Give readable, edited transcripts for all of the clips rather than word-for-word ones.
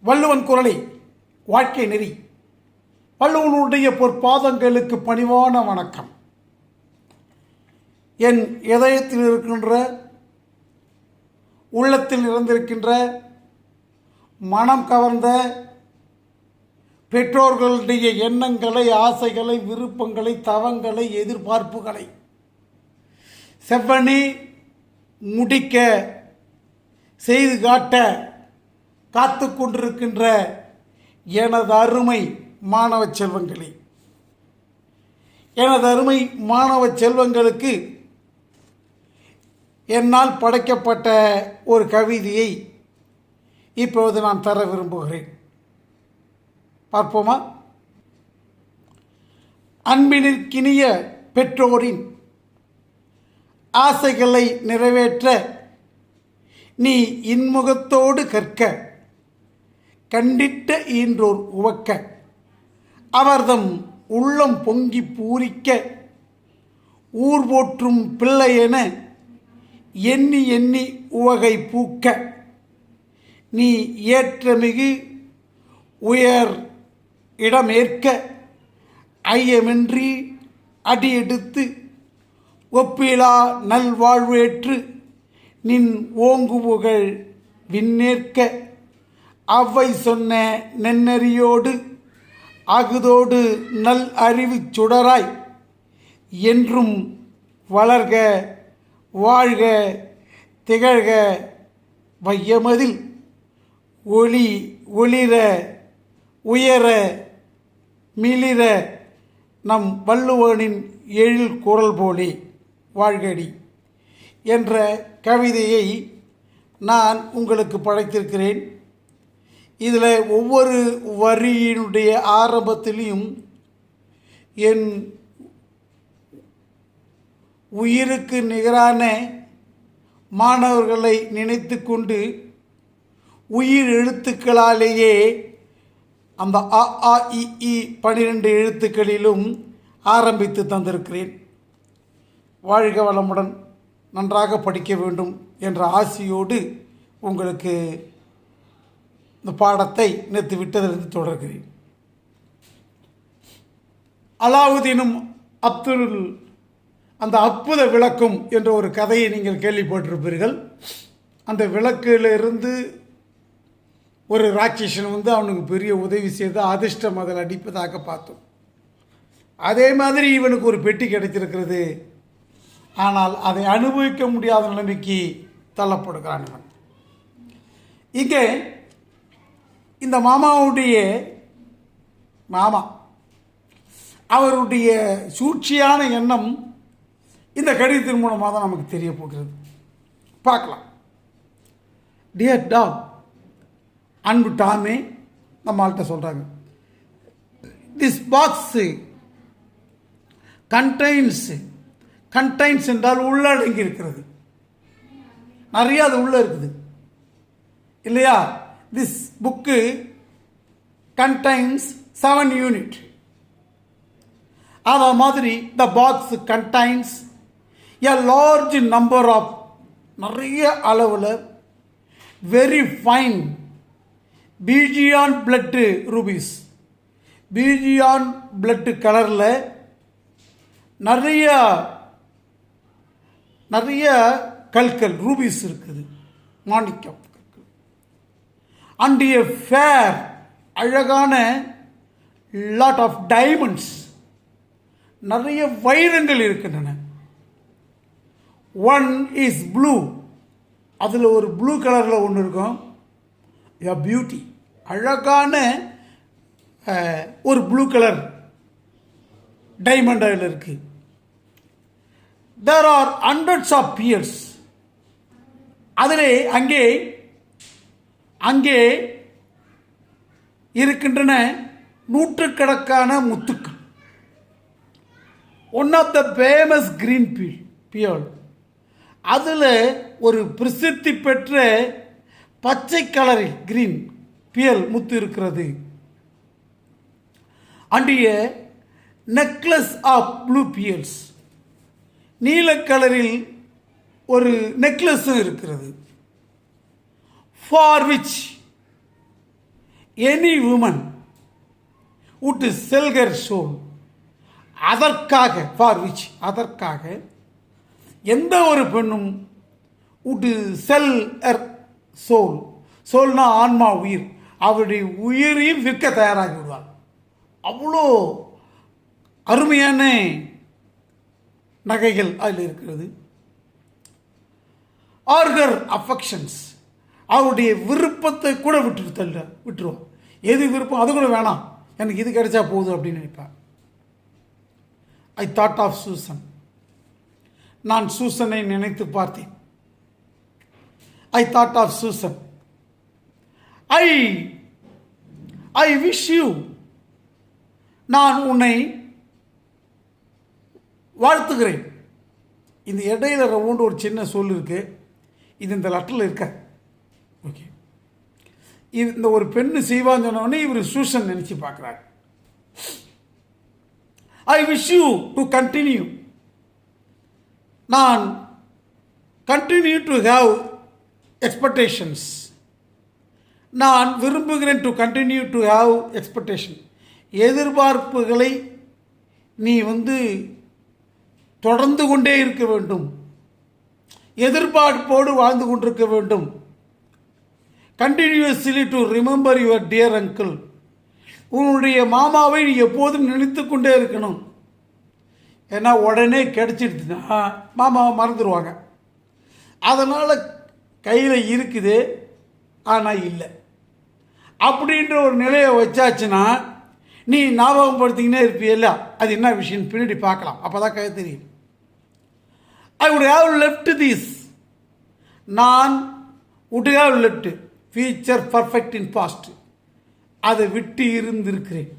வள்ளுவன் குரலை வாழ்க்கை நெறி. வள்ளுவனுடைய பொற்பாதங்களுக்கு பணிவான வணக்கம். என் இதயத்தில் இருக்கின்ற, உள்ளத்தில் இருந்திருக்கின்ற, மனம் கவர்ந்த பெற்றோர்களுடைய எண்ணங்களை, ஆசைகளை, விருப்பங்களை, தவங்களை, எதிர்பார்ப்புகளை செவ்வனே முடிக்க செய்து காட்ட காத்து கொண்டிருக்கின்ற எனது அருமை மாணவ செல்வங்களே, எனது அருமை மாணவ செல்வங்களுக்கு என்னால் படைக்கப்பட்ட ஒரு கவிதையை இப்பொழுது நான் தர விரும்புகிறேன். பார்ப்போமா? அன்பினிற்கினிய பெற்றோரின் ஆசைகளை நிறைவேற்ற நீ இன்முகத்தோடு கற்க, கண்டிட்ட ஈன்றோர் உவக்க, அவர்தம் உள்ளம் பொங்கி பூரிக்க, ஊர் போற்றும் பிள்ளையென எண்ணி எண்ணி உவகை பூக்க, நீ ஏற்றமிகு உயர் இடமேற்க, ஐயமின்றி அடியெடுத்து ஒப்பிலா நல்வாழ்வேற்று நின் ஓங்குபுகழ் விண்ணேற்க, அவ்வை சொன்ன நென்னறியோடு அகுதோடு நல் அறிவு சுடராய் என்றும் வளர்க வாழ்க திகழ்க வையமதில் ஒளி ஒளிர உயர மிளிர நம் வள்ளுவனின் எழில் குரல் போலே வாழ்கடி என்ற கவிதையை நான் உங்களுக்கு படைத்திருக்கிறேன். இதில் ஒவ்வொரு வரியினுடைய ஆரம்பத்திலையும் என் உயிருக்கு நிகரான மாணவர்களை நினைத்து கொண்டு உயிர் எழுத்துக்களாலேயே அந்த அ ஆ இ ஈ 12 எழுத்துக்களிலும் ஆரம்பித்து தந்திருக்கிறேன். வாழ்க வளமுடன், நன்றாக படிக்க வேண்டும் என்ற ஆசையோடு உங்களுக்கு இந்த பாடத்தை நேற்று விட்டதிலிருந்து தொடர்கிறேன். அலாவுதீனும் அப்துல் அந்த அற்புத விளக்கும் என்ற ஒரு கதையை நீங்கள் கேள்விப்பட்டிருப்பீர்கள். அந்த விளக்கிலிருந்து ஒரு ராட்சசன் அவனுக்கு பெரிய உதவி செய்து அதிர்ஷ்டம் அதில் அடிப்பதாக பார்த்தோம். அதே மாதிரி இவனுக்கு ஒரு பெட்டி கிடைத்திருக்கிறது. ஆனால் அதை அனுபவிக்க முடியாத நிலைமைக்கு தள்ளப்படுகிறான் இவன். இங்கே இந்த மாமாவுடைய அவருடைய சூழ்ச்சியான எண்ணம் இந்த கடிதத்தின் மூலமாக தான் நமக்கு தெரிய போகிறது. பார்க்கலாம். டியர் டாக், அன்பு டாமே, நம்மள்கிட்ட சொல்கிறாங்க, திஸ் பாக்ஸு கண்டைன்ஸ் என்றால் உள்ளடங்கி இருக்கிறது. நிறைய அது உள்ளே இருக்குது இல்லையா? This book contains 7 unit. அத மாதிரி the box contains a large number of, நிறைய அளவில், very fine pigeon blood rubies, pigeon blood கலரில் நிறைய கற்கள் ரூபீஸ் இருக்குது, மாணிக்கம் கற்கள். அண்ட் எ ஃபேர், அழகான லாட் ஆஃப் டைமண்ட்ஸ், நிறைய வைரங்கள் இருக்கின்றன. ஒன் இஸ் ப்ளூ, அதில் ஒரு ப்ளூ கலரில் ஒன்று இருக்கும். எ பியூட்டி, அழகான ஒரு ப்ளூ கலர் டைமண்ட் அதில் இருக்குது. There are hundreds of pearls, அதிலே அங்கே இருக்கின்றன நூற்றுக்கணக்கான முத்துக்கள். One of the famous green pearl, அதில் ஒரு பிரசித்தி பெற்ற பச்சை கலரில் கிரீன் பியல் முத்து இருக்கிறது. And a necklace of blue pearls, நீல கலரில் ஒரு நெக்லஸும் இருக்கிறது. For which any woman would sell her soul, அதற்காக, ஃபார் விச், அதற்காக எந்த ஒரு பெண்ணும் would sell her soul, சோல்னா ஆன்மா, உயிர், அவருடைய உயிரையும் விற்க தயாராகி விடுவார். அவ்வளோ அருமையான நகைகள் அதில் இருக்கிறது. ஆர்கர் அஃபெக்ஷன்ஸ், அவருடைய விருப்பத்தை கூட விட்டுருவோம். எது விருப்பம் அது கூட வேணாம், எனக்கு இது கிடைச்சா போதும் அப்படின்னு நினைப்பார். ஐ தாட் ஆஃப் சூசன், நான் சூசனை நினைத்து பார்த்தேன். I thought of Susan. I wish you, நான் உன்னை வாழ்த்துகிறேன். இந்த இடையில ரவுண்டு ஒரு சின்ன சொல் இருக்கு, இது இந்த லெட்டரில் இருக்க. ஓகே, இது இந்த ஒரு பெண்ணு செய்வான்னு சொன்னோடனே இவர் சூசன் நினச்சி பார்க்குறாரு. ஐ விஷ் யூ டு கண்டினியூ, நான் கண்டினியூ டு ஹேவ் எக்ஸ்பெக்டேஷன்ஸ், நான் விரும்புகிறேன். To continue to have expectation, எதிர்பார்ப்புகளை நீ தொடர்ந்து கொண்டே இருக்க வேண்டும், எதிர்பார்ப்போடு வாழ்ந்து கொண்டிருக்க வேண்டும். Continuously to remember your dear uncle, உன்னுடைய மாமாவை நீ எப்போதும் நினைத்து கொண்டே இருக்கணும். ஏன்னா உடனே கிடைச்சிடுச்சுன்னா மாமாவை மறந்துடுவாங்க. அதனால் கையில் இருக்குது ஆனால் இல்லை அப்படின்ற ஒரு நிலையை வச்சாச்சுன்னா நீ ஞாபகப்படுத்திக்கினே இருப்பியல்ல, அது என்ன விஷயம் பின்னாடி பார்க்கலாம், அப்போ தான் கை தெரியும். ஐ would have left this, நான் would have left future perfect in past, அதை விட்டு இருந்திருக்கிறேன்,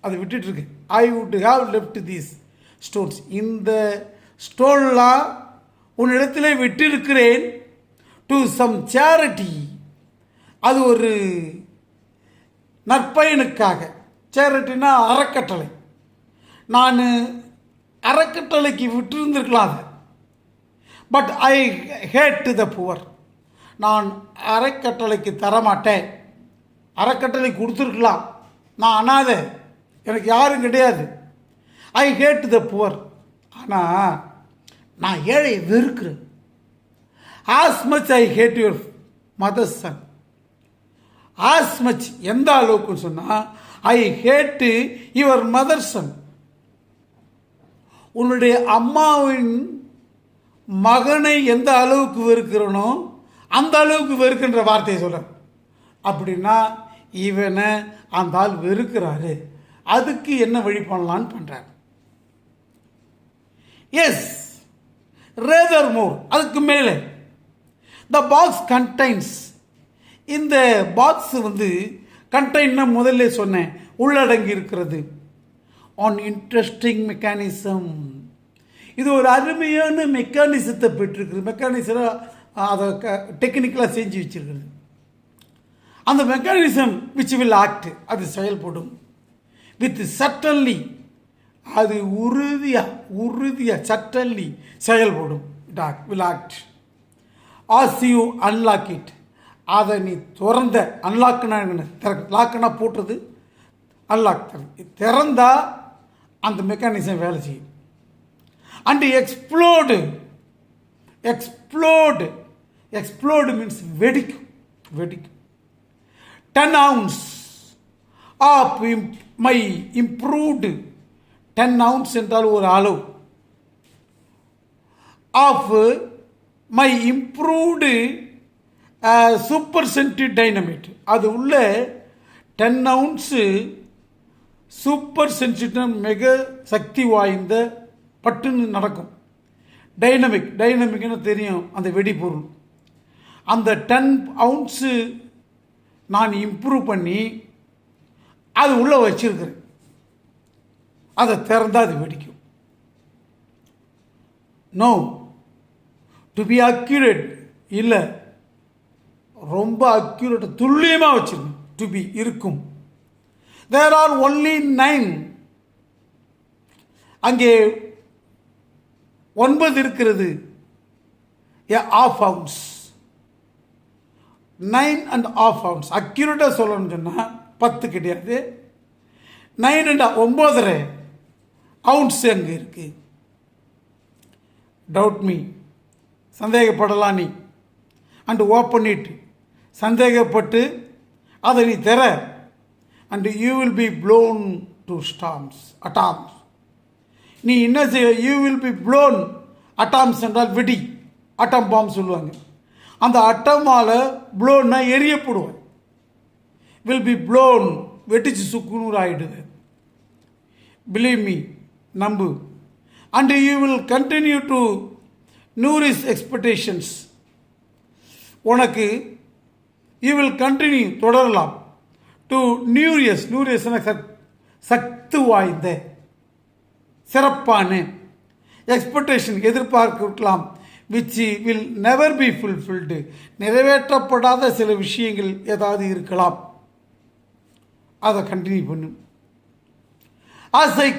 அதை விட்டுட்டுருக்கேன். ஐ would have left these stones, இந்த ஸ்டோன்லாம் உன்னிடத்திலே விட்டிருக்கிறேன். டு சம் சேரிட்டி, அது ஒரு நற்பயனுக்காக. சேரிட்டினா அறக்கட்டளை, நான் அறக்கட்டளைக்கு விட்டிருந்திருக்கலாம். But I hate the poor, நான் அறக்கட்டளைக்கு தரமாட்டேன். அறக்கட்டளை கொடுத்துருக்கலாம், நான் அனாதை, எனக்கு யாரும் கிடையாது. ஐ ஹேட் த புவர், ஆனால் நான் ஏழையை வெறுக்கிறேன். As much I hate your mother's son, as much எந்த அளவுக்குன்னு சொன்னால் I hate your mother son, உன்னுடைய அம்மாவின் மகனை எந்த அளவுக்கு வெறுக்கிறனோ அந்த அளவுக்கு வெறுக்கின்ற வார்த்தையை சொல்கிறேன். அப்படின்னா இவனை அந்த ஆள் வெறுக்கிறாரு, அதுக்கு என்ன வழி பண்ணலான்னு பண்ணுறார். எஸ், ரேதர் மோர், அதுக்கு மேலே. த பாக்ஸ் கண்டைன்ஸ், இந்த பாக்ஸ் கண்டைன்னா முதல்ல சொன்னேன், உள்ளடங்கி இருக்கிறது. ஆன் இன்ட்ரெஸ்டிங் மெக்கானிசம், இது ஒரு அருமையான மெக்கானிசத்தை பெற்றிருக்கிறது. மெக்கானிசம் அதை டெக்னிக்கலாக செஞ்சு வச்சிருக்கிறது. அந்த மெக்கானிசம் விச் வில் ஆக்ட், அது செயல்படும். வித் சட்டன்லி, அது உறுதியாக சட்டன்லி செயல்படும். Will act. As you unlock it, அதை நீ திறந்த, அன்லாக்குனா லாக்குனா போட்டுறது, அன்லாக் திறந்தா அந்த மெக்கானிசம் வேலை செய்யும். அண்ட் எக்ஸ்ப்ளோடு மீன்ஸ் வெடிக்கும். 10 ounce of my improved, 10 ounce என்றால் ஒரு அளவு, of my improved super sensitive dynamite, அது உள்ள 10 ounce சூப்பர் சென்சிட்டிவ், மிக சக்தி வாய்ந்த, பட்டுன்னு நடக்கும். டைனமிக்னு தெரியும், அந்த வெடிபொருள். அந்த 10 ounce நான் இம்ப்ரூவ் பண்ணி அது உள்ளே வச்சிருக்கிறேன். அதை திறந்தால் அது வெடிக்கும். நோ, டு பி அக்யூரேட் இல்லை, ரொம்ப அக்யூரேட்டாக துல்லியமாக வச்சிருக்கேன். டு பி இருக்கும். தேர் ஆர் ஒன்லி 9, அங்கே 9 இருக்கிறது. ½ ounce, 9 and ½ ounce. அக்யூரேட்டாக சொல்லணும்னு சொன்னால் 10 கிடையாது, 9 9.5 ounce அங்கே இருக்குது. டவுட் மீ, சந்தேகப்படலாம் நீ. அண்டு ஓப்பன் இட், சந்தேகப்பட்டு அதை நீ தர. And you will be blown to storms atoms. நீ என்ன செய்ய? You will be blown atoms என்றால் வெடி, அட்டம் பாம் சொல்லுவாங்க. அந்த அட்டமால் ப்ளோன்னா எரியப்படுவேன். வில் பி ப்ளோன், வெட்டிச்சு சுக்குநூறு ஆகிடுவேன். பிலீவ் மீ, நம்பு. And you will continue to nourish expectations. உனக்கு யூ வில் கண்டினியூ, தொடரலாம். டு நியூரியஸ்னா சக்தி வாய்ந்த, சிறப்பான, எக்ஸ்பெக்டேஷன் எதிர்பார்க்கலாம். Which will never be fulfilled, நிறைவேற்றப்படாத சில விஷயங்கள் ஏதாவது இருக்கலாம். அதை கண்டினியூ பண்ணும். ஆஸ் ஐ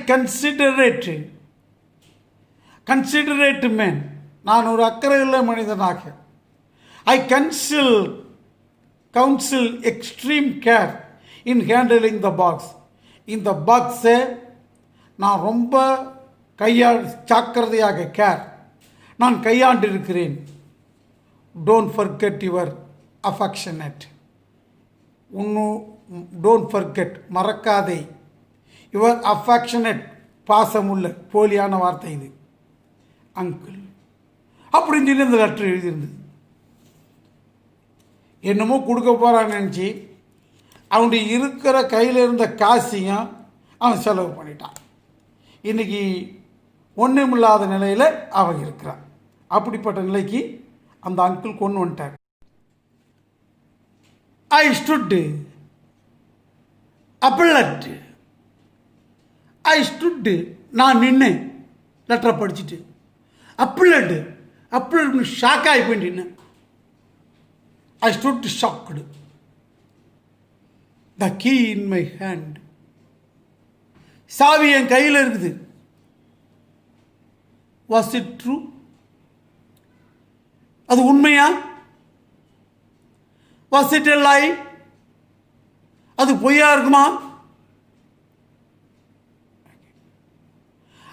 கன்சிடரேட் மேன், நான் ஒரு அக்கறையுள்ள மனிதனாக, I counsel extreme care in handling the box. இந்த பாக்ஸை நான் ரொம்ப ஜாக்கிரதையாக நான் கையாண்டிருக்கிறேன். Don't forget your affectionate. Don't forget, மறக்காதே. யுவர் அஃபெக்ஷனேட், பாசமுள்ள, போலியான வார்த்தை இது, அங்கிள் அப்படின்னு சொல்லி இந்த லெட்டர் எழுதியிருந்தது. என்னமோ கொடுக்க போகிறான்னு நினச்சி அவனுடைய இருக்கிற கையில் இருந்த காசையும் அவன் செலவு பண்ணிட்டான். இன்றைக்கி ஒன்றுமில்லாத நிலையில் அவன் இருக்கிறான். அப்படிப்பட்ட நிலைக்கு அந்த அங்கிள் கொண்டு வந்துட்டார். ஐ ஸ்டுட் அப்பல்லட். ஐ ஸ்டுட், நான் நின்னேன். லெட்டரை படிச்சுட்டு அப்பல்லட் ஷாக் ஆகி போய் நின்னேன். I stood shocked. The key in my hand. சாவி என் கையில் இருக்குது. Was it true? அது உண்மையா? Was it a lie? அது பொய்யா இருக்குமா?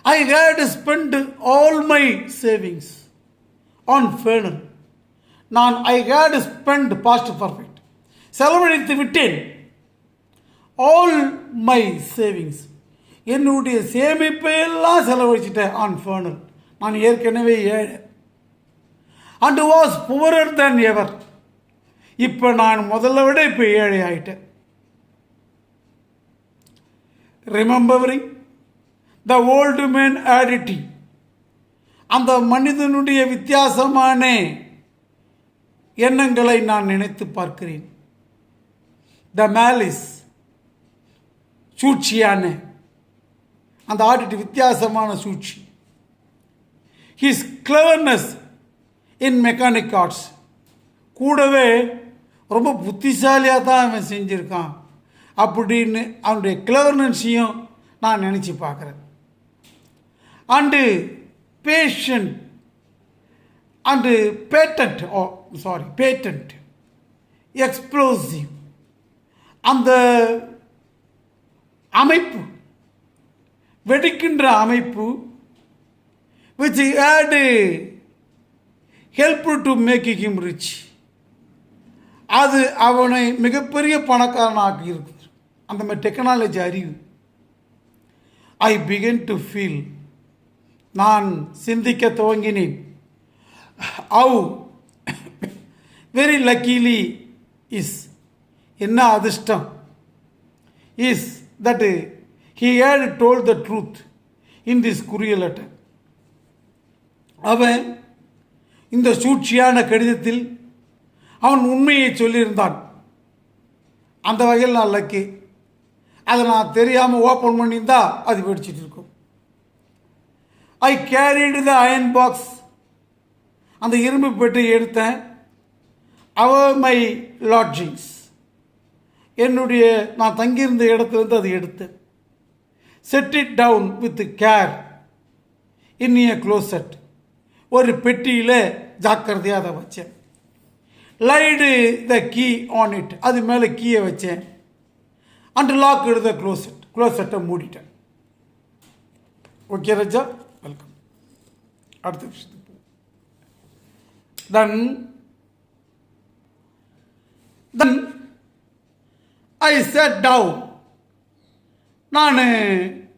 I had spent all my savings on funeral. நான் I had spent past perfect, செலவழித்து விட்டேன். ஆல் மை சேவிங்ஸ், என்னுடைய சேமிப்பையெல்லாம் செலவழிச்சிட்டேன். ஆன் ஃபேர்னல், நான் ஏற்கனவே ஏழை. அண்ட் வாஸ் புவரர் தேன் எவர். இப்போ நான் முதல்ல விட இப்போ ஏழை ஆகிட்டேன். ரிமெம்பரிங் த ஓல்டு மேன் ஆடிட்டி, அந்த மனிதனுடைய வித்தியாசமான எண்ணங்களை நான் நினைத்து பார்க்கிறேன். த மேலிஸ், சூழ்ச்சியான அந்த ஆடிட்டி, வித்தியாசமான சூழ்ச்சி. ஹிஸ் கிளவர்னஸ் இன் மெக்கானிக் ஆர்ட்ஸ், கூடவே ரொம்ப புத்திசாலியாக தான் அவன் செஞ்சுருக்கான் அப்படின்னு அவனுடைய கிளவர்னஸையும் நான் நினச்சி பார்க்குறேன். And patient and patent explosive, அந்த அமைப்பு, வெடிக்கின்ற அமைப்பு, which had helped to make him rich, அது அவனை மிகப்பெரிய பணக்காரனாக இருக்குது. அந்த மாதிரி டெக்னாலஜி அறிவு. ஐ பிகன் டு ஃபீல், நான் சிந்திக்க துவங்கினேன். ஹவ் வெரி லக்கிலி இஸ், என்ன அதிர்ஷ்டம், is that he had told the truth in this courier letter. அவன் இந்த சூழ்ச்சியான கடிதத்தில் அவன் உண்மையை சொல்லியிருந்தான். அந்த வகையில் நான் லக்கி. அதை நான் தெரியாமல் ஓப்பன் பண்ணியிருந்தா அது வெடிச்சிட்டு இருக்கும். ஐ கேரிடு த அயன் பாக்ஸ், அந்த இரும்பு பெட்டியை எடுத்தேன். அவர் மை லாட்ஜிங்ஸ், என்னுடைய நான் தங்கியிருந்த இடத்துலேருந்து அதை எடுத்தேன். Set it down with care in a closet, ஒரு பெட்டியில் ஜாக்கிரதையாக அதை வச்சேன். Laid the key on it, அது மேலே கீயை வச்சேன். அண்ட் லாக் த க்ளோசெட்டை மூடிட்டேன். ஓகே ராஜா, வெல்கம். அடுத்த விஷயத்துக்கு போ. Then I set down. நான்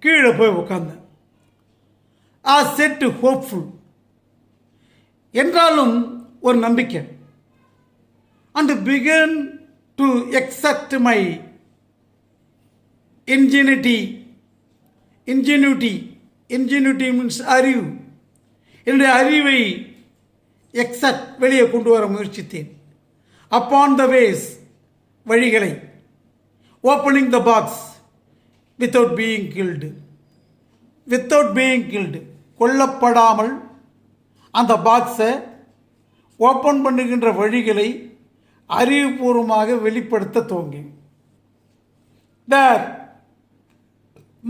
கீழே போய் உட்கார்ந்தேன். ஆ செட் ஹோப்ஃபுல், என்றாலும் ஒரு நம்பிக்கை. And began to exert my ingenuity means அறிவு. என்னுடைய அறிவை எக்ஸப்ட் வெளியே கொண்டு வர முயற்சித்தேன். அப்பான் த வேஸ், வழிகளை. Opening the box without being killed, கொல்லப்படாமல் அந்த பாக்ஸை ஓப்பன் பண்ணுகின்ற வழிகளை அறிவுபூர்வமாக வெளிப்படுத்த துவங்கினேன். There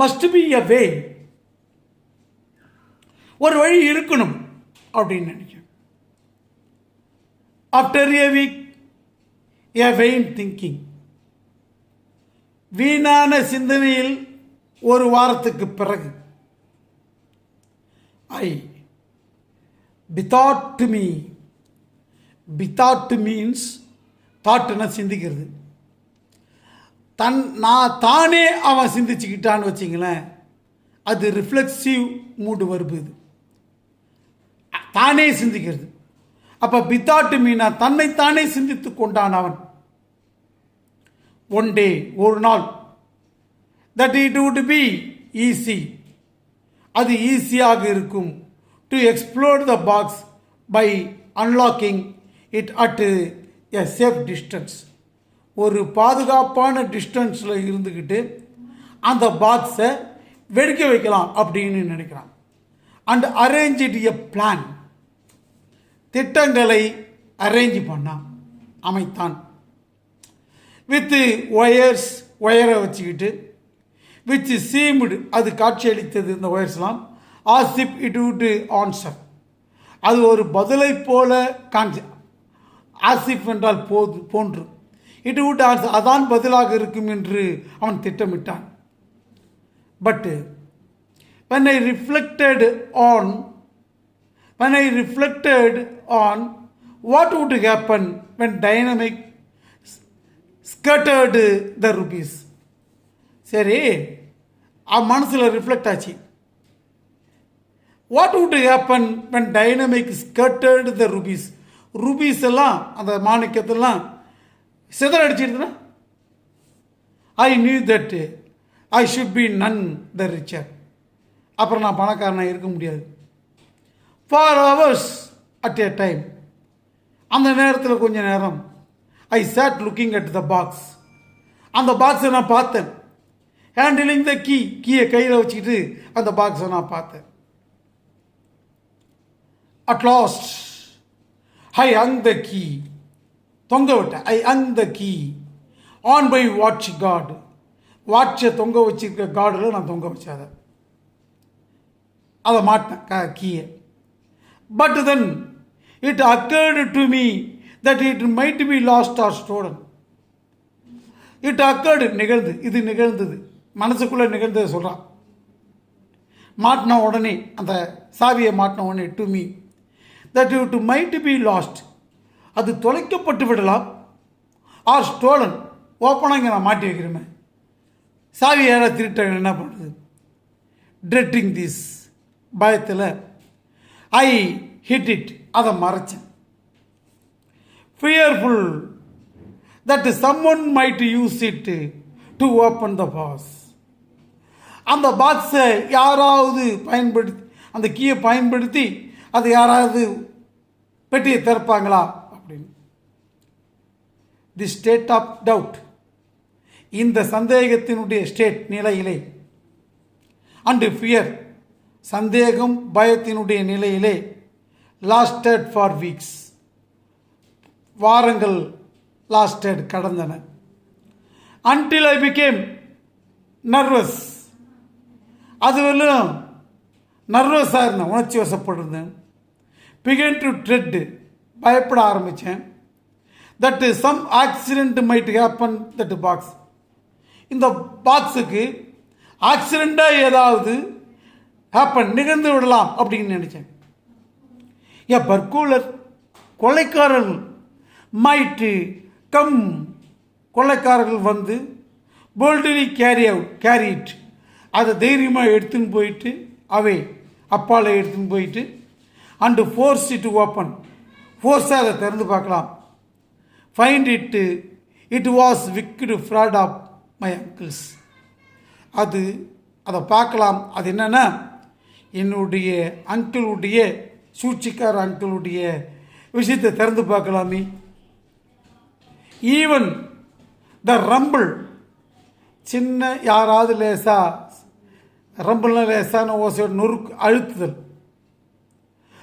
must be a way, ஒரு வழி இருக்கணும் அப்படின்னு நினைக்கிறேன். After a week, a vain thinking, வீணான சிந்தனையில் ஒரு வாரத்துக்கு பிறகு, bethought means தாட்னா சிந்திக்கிறது. நான் தானே அவன் சிந்திச்சுக்கிட்டான்னு வச்சிங்களேன், அது ரிஃப்ளெக்சிவ் மூடு வருது. இது தானே சிந்திக்கிறது. அப்போ பித்தாட்டு மீனா தன்னைத்தானே சிந்தித்து கொண்டான் அவன். ஒன் டே, ஒரு நாள், that it would be easy, அது ஈஸியாக இருக்கும். To explore the box by unlocking it at a safe distance, ஒரு பாதுகாப்பான டிஸ்டன்ஸில் இருந்துக்கிட்டு அந்த பாக்ஸை வெடிக்க வைக்கலாம் அப்படின்னு நினைக்கிறான். And arrange it a plan, திட்டங்களை அரேஞ்ச் பண்ணான், அமைத்தான். வித்து ஒயரை வச்சுக்கிட்டு, விச் சீம்டு, அது காட்சியளித்தது. இந்த ஒயர்ஸ்லாம் ஆசிப் இட் வுட் ஆன்சர், அது ஒரு பதிலை போல ஆசிப் என்றால் போன்று, இட் வுட் ஆன்சர், அதான் பதிலாக இருக்கும் என்று அவன் திட்டமிட்டான். But when I reflected on what would happen when dynamic scattered the rupees, சரி மனசில் ரிஃப்ளெக்ட் ஆச்சு. What would happen when dynamic scattered the rupees, rupees எல்லாம் அந்த மாணிக்கத்தெல்லாம் சிதறடிச்சிருதுன்னா, I knew that I should be none the richer, அப்புறம் நான் பணக்காரனாக இருக்க முடியாது. For hours at a time, அந்த நேரத்தில் கொஞ்ச நேரம், I sat looking at the box, அந்த பாக்ஸை நான் பார்த்தேன். ஹேண்டிலிங் த கீயை கையில் வச்சுக்கிட்டு அந்த பாக்ஸை நான் பார்த்தேன். At last I hung the key, தொங்க விட்டேன். I hung the key on by watch guard, வாட்சை தொங்க வச்சிருக்க காடில் நான் தொங்க வச்சேன். அதை மாட்டினேன் கீயை. But then it occurred to me that it might be lost or stolen. It occurred, நிகழ்ந்தது, மனசுக்குள்ளே நிகழ்ந்ததை சொல்கிறான். மாட்டின உடனே, அந்த சாவியை மாட்டின உடனே, to me that it might be last, அது தொலைக்கப்பட்டு விடலாம், ஆர் ஸ்டோலன், ஓப்பனாக இங்கே நான் மாட்டி வைக்கிறேன், சாவி யாராவது திருட்டாங்க என்ன பண்ணுறது. ட்ரெட்டிங் திஸ், பயத்தில் ஐ ஹிட் இட், அதை மறைச்சேன். Fearful that someone might use it to open the box, அந்த பாக்ஸை யாராவது பயன்படுத்தி, அந்த கீயை பயன்படுத்தி அதை யாராவது பெட்டியை திறப்பாங்களா அப்படின்னு. தி ஸ்டேட் ஆஃப் டவுட், இந்த சந்தேகத்தினுடைய ஸ்டேட், நிலையிலே, அண்டு ஃபியர், சந்தேகம் பயத்தினுடைய நிலையிலே, லாஸ்டட் ஃபார் வீக்ஸ், வாரங்கள் லாஸ்டட் கடந்தன. அன்டில் ஐ பிகேம் நர்வஸ், அது வரலும் நர்வஸாக இருந்தேன், உணர்ச்சி வசப்பட்டிருந்தேன். பிகன் டு ட்ரெட், பயப்பட ஆரம்பித்தேன். That some accident might happen that box, இந்த பாக்ஸுக்கு ஆக்சிடெண்ட்டாக ஏதாவது நிகழ்ந்து விடலாம் அப்படின்னு நினச்சேன். ஏ பர்கூலர் கொலைக்காரர்கள் மைட்டு கம், கொலைக்காரர்கள் வந்து போல்டலி கேரி இட், அதை தைரியமாக எடுத்துன்னு போயிட்டு அப்பால் எடுத்துன்னு போயிட்டு அண்டு ஃபோர்ஸ் இட் ஓப்பன், ஃபோர்ஸாக அதை திறந்து பார்க்கலாம். Find it was wicked fraud of my uncles, அதை பார்க்கலாம். அது என்னென்னா என்னுடைய அங்கிளுடைய சூழ்ச்சிக்கார அங்கிளுடைய விஷயத்தை திறந்து பார்க்கலாமே. ஈவன் த ரம்பிள், சின்ன யாராவது ரம்பிள்னா லேசான ஓசையோட நொறுக்கு அழுத்துதல்,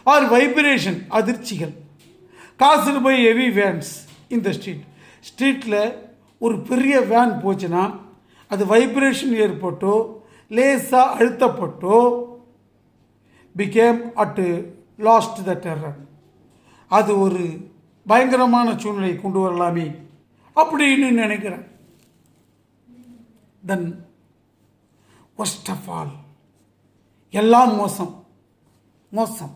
ஆர் வைப்ரேஷன் அதிர்ச்சிகள், காசுடு பை ஹெவி வேன்ஸ் இந்த ஸ்ட்ரீட்டில் ஒரு பெரிய வேன் போச்சுன்னா அது வைப்ரேஷன் ஏற்பட்டோ லேசாக அழுத்தப்பட்டோ became at last the terror, அது ஒரு பயங்கரமான சூழ்நிலை கொண்டு வரலாமே அப்படின்னு நினைக்கிறேன். தென் ஃபர்ஸ்ட் ஆஃப் ஆல் எல்லாம் மோசம்.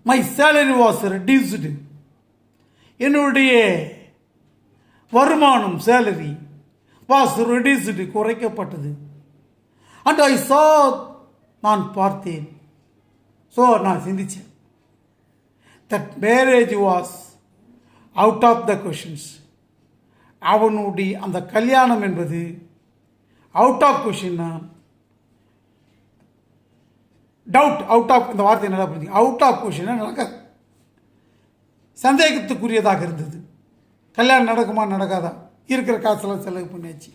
மை சேலரி வாஸ் ரெடியூஸ்டு, என்னுடைய வருமானம் சேலரி வாஸ் ரெடியூஸ்டு, குறைக்கப்பட்டது. அண்ட் ஐ சா, நான் பார்த்தேன், நான் சிந்திச்சேன். That marriage was out of the questions, அவனுடைய அந்த கல்யாணம் என்பது அவுட் ஆஃப் கொஷின்னா, அவுட் ஆஃப், இந்த வார்த்தை நல்லா புரிஞ்சு, அவுட் ஆஃப் கொஷின்னா நடக்காது, சந்தேகத்துக்குரியதாக இருந்தது. கல்யாணம் நடக்குமா நடக்காதா, இருக்கிற காசெல்லாம் செலவு பண்ணியாச்சு.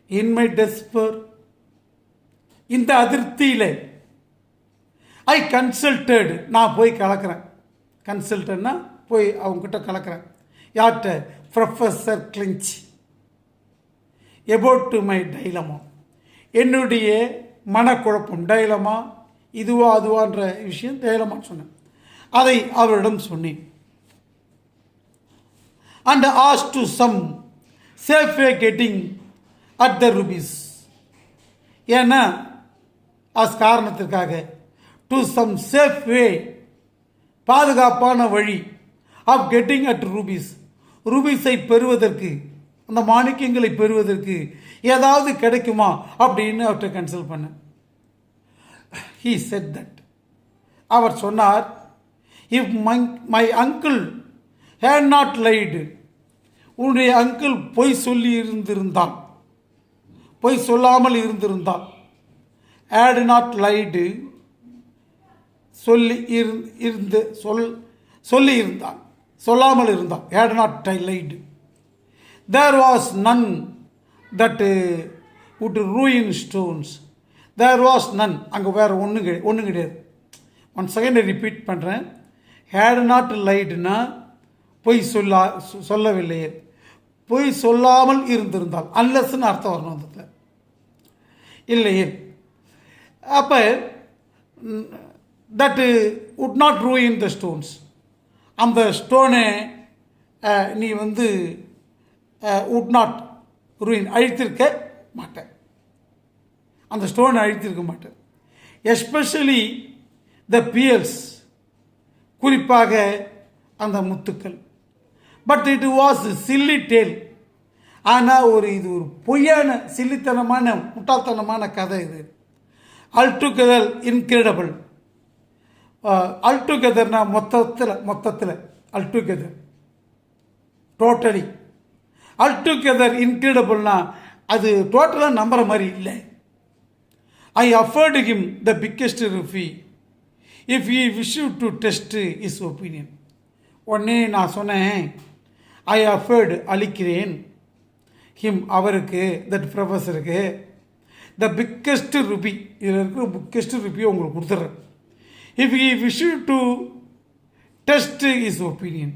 இன்மை டெஸ்பர், இந்த அதிருப்தியில் ஐ கன்சல்டட், நான் போய் கலக்கிறேன். கன்சல்டன்னா போய் அவங்ககிட்ட கலக்கிறேன். யார்கிட்ட? Professor clinch. About my dilemma, என்னுடைய மனக்குழப்பம், டைலமா இதுவா அதுவான்ற விஷயம் டைலமான்னு சொன்னேன். அதை அவரிடம் சொன்னேன். And as to some safe way getting at the rubies, ஏன்னா காரணத்திற்காக, டு சம் சேஃப் வே, பாதுகாப்பான வழி, ஆஃப் கெட்டிங் அட் ரூபீஸ், ரூபீஸை பெறுவதற்கு, அந்த மாணிக்கங்களை பெறுவதற்கு ஏதாவது கிடைக்குமா அப்படின்னு அவர்கிட்ட கன்சல்ட் பண்ணேன். ஹீ செட் தட், அவர் சொன்னார், if my uncle had not lied, உன்னுடைய அங்கிள் பொய் சொல்லாமல் இருந்திருந்தால், ஹேட் நாட் லைடு, சொல்லாமல் இருந்தால், had not lied, there was none that would ruin stones, there was none, அங்கே வேறு ஒன்றும் கிடையாது. ஒன் செகண்ட் ரிப்பீட் பண்ணுறேன். ஹேட் நாட் லைடுனா பொய் சொல்லவில்லையே, பொய் சொல்லாமல் இருந்திருந்தால், அன்லெஸ்ன்னு அர்த்தம் வரணும் அந்த இல்லையே. அப்போ that would not ruin the stones, அந்த ஸ்டோனை நீ would not ruin, அழித்திருக்க மாட்டேன், அந்த ஸ்டோனை அழித்திருக்க மாட்டேன். எஸ்பெஷலி த பியர்ஸ், குறிப்பாக அந்த முத்துக்கள். But it was silly tale, ஆனால் இது ஒரு பொய்யான சில்லித்தனமான முட்டாள்தனமான கதை இது. அல்டுகெதர் இன்கிரெடிபிள், அல்டுகெதர்னா மொத்தத்தில் அல்டுகெதர், டோட்டலி. அல்டுகெதர் இன்கிரெடிபிள்னா அது டோட்டலாக நம்புற மாதிரி இல்லை. I offered him the biggest ruby if you wish to test his opinion. உடனே நான் சொன்னேன், ஐ அஃபர்டு, அளிக்கிறேன், ஹிம், அவருக்கு, தட் ப்ரொஃபஸருக்கு, த பிக்கெஸ்ட் ருபி, இதில் இருக்கிற பிக்கெஸ்ட் ருபியை உங்களுக்கு கொடுத்துட்றேன். If you wish to test his opinion,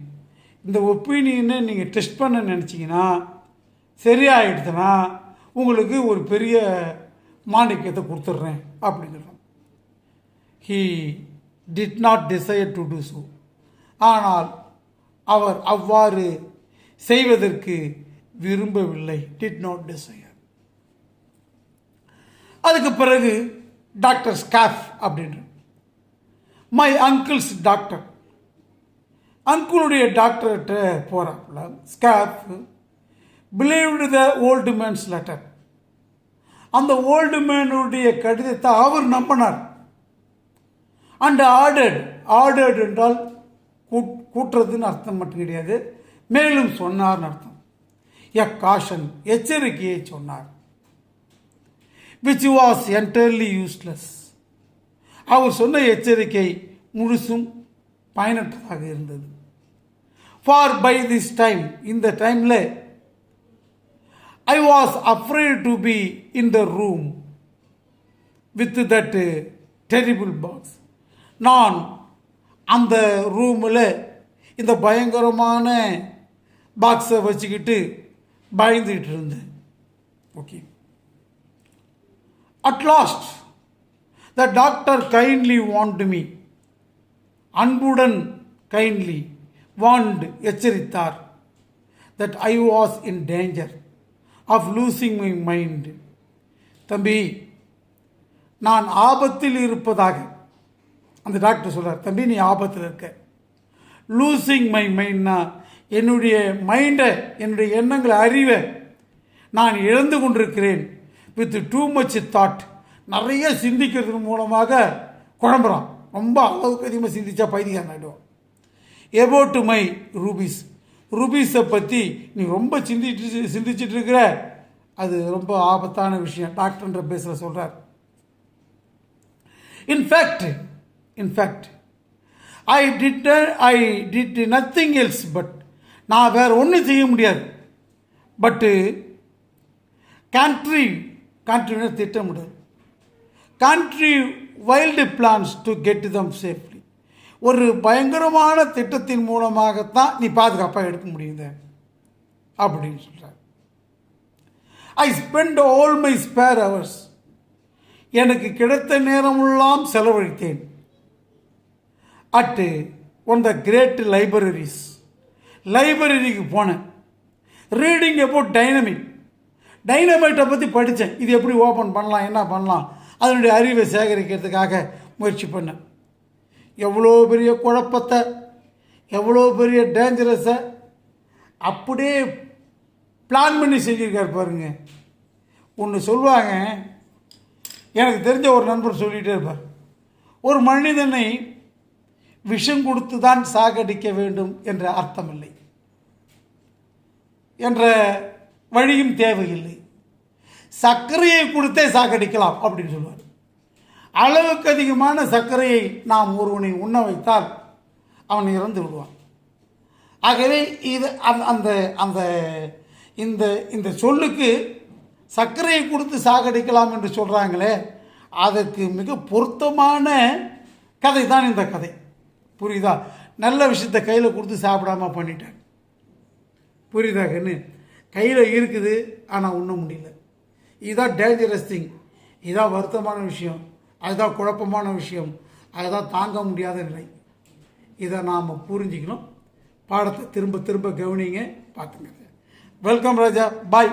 இந்த ஒப்பீனியனை நீங்கள் டெஸ்ட் பண்ண நினச்சிங்கன்னா, சரியாயிடுதுன்னா உங்களுக்கு ஒரு பெரிய மாணிக்கத்தை கொடுத்துட்றேன் அப்படின்னு சொல்கிறோம். He did not decide to do so, ஆனால் அவர் அவ்வாறு செய்வதற்கு விரும்பவில்லை, did not desire. அதுக்கு பிறகு டாக்டர் ஸ்காஃப் அப்படின்ற மை அங்கிள்ஸ் டாக்டர், அங்குளுடைய டாக்டர்கிட்ட போகிறாப்புல. Schaff believed the old man's letter, அந்த ஓல்டு மேனுடைய கடிதத்தை அவர் நம்பினார். அண்ட் ஆர்டர்டு என்றால் கூட்டுறதுன்னு அர்த்தம் மட்டும் கிடையாது, மேலும் சொன்னார்னு அர்த்தம். எ காஷன், எச்சரிக்கையை சொன்னார். விச் வாஸ் என்டையர்லி யூஸ்லெஸ், அவர் சொன்ன எச்சரிக்கை முழுசும் பயனற்றதாக இருந்தது. ஃபார் பை திஸ் டைம், இந்த டைமில் I was afraid to be in the room with that terrible box. நான் அந்த ரூமில் இந்த பயங்கரமான பாக்ஸை வச்சுக்கிட்டு பயந்துகிட்டு இருந்தேன். Okay. At last the doctor kindly warned me, அன்புடன் கைண்ட்லி வார்ன்ட் எச்சரித்தார், that I was in danger of losing my mind. தம்பி, நான் ஆபத்தில் இருப்பதாக அந்த டாக்டர் சொல்கிறார். தம்பி, நீ ஆபத்தில் இருக்க. லூசிங் மை மைண்ட்னா என்னுடைய மைண்டை, என்னுடைய எண்ணங்களை, அறிவை நான் இழந்து கொண்டிருக்கிறேன். வித் டூ மச் தாட், நிறைய சிந்திக்கிறது மூலமாக குழம்புறான். ரொம்ப அளவுக்கு அதிகமாக சிந்திச்சா பைத்தியம் ஆகிடுவோம். எபோட் மை ரூபீஸ், ரூபீஸை பற்றி நீ ரொம்ப சிந்திச்சுட்டு இருக்கிற, அது ரொம்ப ஆபத்தான விஷயம் டாக்டர்ன்ற பேஸில் சொல்கிறார். In fact I did nothing else, but நான் வேறு ஒன்றும் செய்ய முடியாது. பட்டு கான்ட்ரி திட்ட முடியாது. Contrive wild plans to get them safely, ஒரு பயங்கரமான திட்டத்தின் மூலமாகத்தான் நீ பாதுகாப்பாக எடுக்க முடியுது அப்படின்னு சொல்கிறார். I spent all my spare hours, எனக்கு கிடைத்த நேரமெல்லாம் செலவழித்தேன். At one the great libraries, லைப்ரரிக்கு போனேன். ரீடிங் அபவுட் டைனமைட்டை பற்றி படித்தேன். இது எப்படி ஓப்பன் பண்ணலாம், என்ன பண்ணலாம், அதனுடைய அறிவை சேகரிக்கிறதுக்காக முயற்சி பண்ணேன். எவ்வளோ பெரிய குழப்பத்தை, எவ்வளோ பெரிய டேஞ்சரஸை அப்படியே பிளான் பண்ணி செஞ்சுருக்கார் பாருங்க. ஒன்று சொல்லுவாங்க, எனக்கு தெரிஞ்ச ஒரு நண்பர் சொல்லிகிட்டே இருப்பார், ஒரு மனிதனை விஷம் கொடுத்து தான் சாகடிக்க வேண்டும் என்ற அர்த்தமில்லை, என்ற வழியும் தேவையில்லை, சர்க்கரையை கொடுத்தே சாகடிக்கலாம் அப்படின்னு சொல்லுவார். அளவுக்கு அதிகமான சர்க்கரையை நாம் ஒருவனை உண்ண வைத்தால் அவன் இறந்து விடுவான். ஆகவே இது அந்த அந்த இந்த இந்த சொல்லுக்கு சர்க்கரையை கொடுத்து சாகடிக்கலாம் என்று சொல்கிறாங்களே, அதற்கு மிக பொருத்தமான கதை தான் இந்த கதை. புரியுதா? நல்ல விஷயத்தை கையில் கொடுத்து சாப்பிடாம பண்ணிட்டேன். புரியுதா கண்ணு? கையில் இருக்குது ஆனால் உண்ண முடியல. இதுதான் டேஞ்சரஸ் திங், இதுதான் வருத்தமான விஷயம், அதுதான் குழப்பமான விஷயம், அதுதான் தாங்க முடியாத நிலை. இதை நாம் புரிஞ்சுக்கணும். பாடத்தை திரும்ப திரும்ப கவனிங்க, பார்த்துங்க. வெல்கம் ராஜா, பாய்.